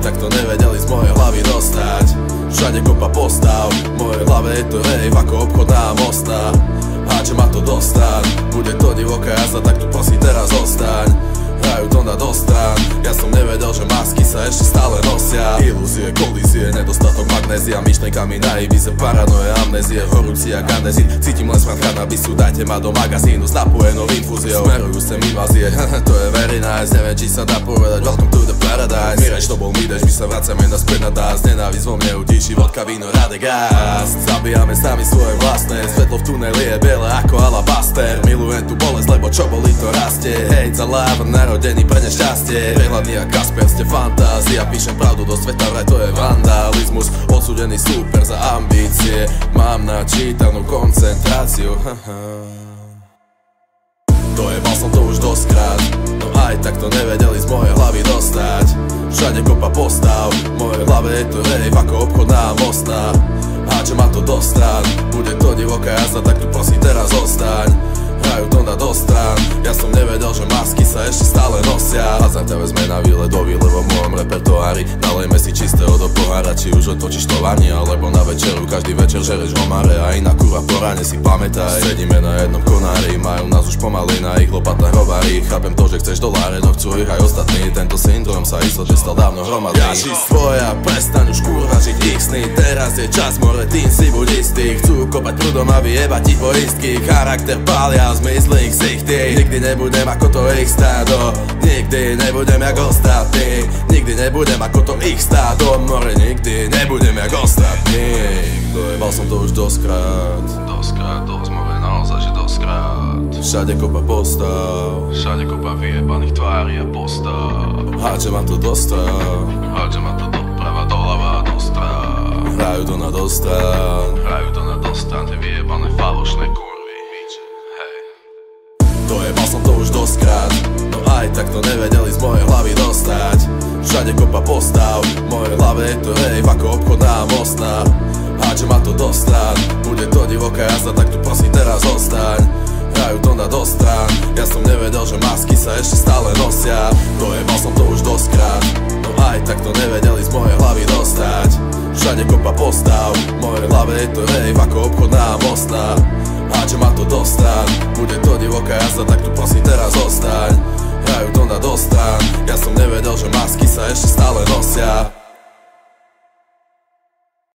tak to nevedeli z mojej hlavy dostať. Všade kopa postav, v mojej hlave je to rave ako obchodná mostná. Háče ma to do strán, bude to divoká jazda, tak tu prosím teraz zostaň. Hrajú to na dostrán, ja som nevedel, že masky sa ešte stále nosia. Ilúzie, kolízie, nedostatok magnézia, myšlenkami na ibize, paranoje, amnézie, horúci jak andezín. Cítim len smrad kanabisu, dajte ma do magazínu s napojenou infúziou. Smerujú sem invázie, to je very nice, neviem či sa dá povedať welcome to the paradise. Mireč to bol mídež, my sa vracame naspäť na dás, nenávisť vo mne utíši, vodka, víno, radegast. Zabíjame sami svoje vlastné, svetlo v tuneli je biele ako alabaster. Milujem tu bolesť, lebo čo boli to rastie. Hej, za láva, narodený pre nešťastie. Prehľadný jak Kasper, ste fantázia, píšem pravdu do sveta, vraj to je vandalizmus. Odsúdený super za ambície, mám načítanú koncentráciu. Dojebal som to už doskrát, no aj tak to nevedeli z mojej hlavy dostať. Všade kopa postav, v mojej hlave je to rave ako obchodná mostná. Háče ma to do strán, bude to divoká jazda, tak tu prosím teraz zostaň. Hrajú to na dostrán, ja som nevedel, že masky sa ešte stále nosia. Hazardové sme na výlet do výle vo mojom repertoári. Nalejme si čistého do pohára, či už otočíš to vani, alebo na večeru každý večer žereš homare. A iná kurva po ráne si pamätaj, sedíme na jednom konári, majú nás už pomaly na ich lopatách rovári. Chápem to, že chceš doláre, no chcú ich aj ostatní. Tento syndrom sa isto, že stal dávno hromadný. Ja ži svoja, prestaň už kurva žiť ich sny. Teraz je čas, more, tým si buď istý. Chcú kopať prúdom a vyjebať ti poistky. Charakter pália, zmizli ich ksichty. Nikdy nebudem ako to ich stádo, nikdy nebudem jak ostatní. Nikdy nebudem ako to ich stádo, more, nikdy nebudem jak ostatní. Dojebal som to už doskrát, dosť more, naozaj že doskrát. Všade kopa postav, všade kopa vyjebaných tvári a postav. Háče ma to dostrán, háče ma to doprava, doľava a dostrán. Hrajú to na dostrán, tie vyjebané falošné kurvy. Hej. Dojebal som to už doskrát, no aj tak to nevedeli z mojej hlavy dostať. Všade kopa postav, v mojej hlave je to rave ako obchodná mostná. Háče ma to do strán, bude to divoká jazda, tak tu prosím teraz zostaň. Hrajú to na dostrán, ja som nevedel, že masky sa ešte stále nosia. Dojebal som to už doskrát, no aj tak to nevedeli z mojej hlavy dostať. Všade kopa postav, v mojej hlave je to rave ako obchodná mostná. Háče ma to do strán, bude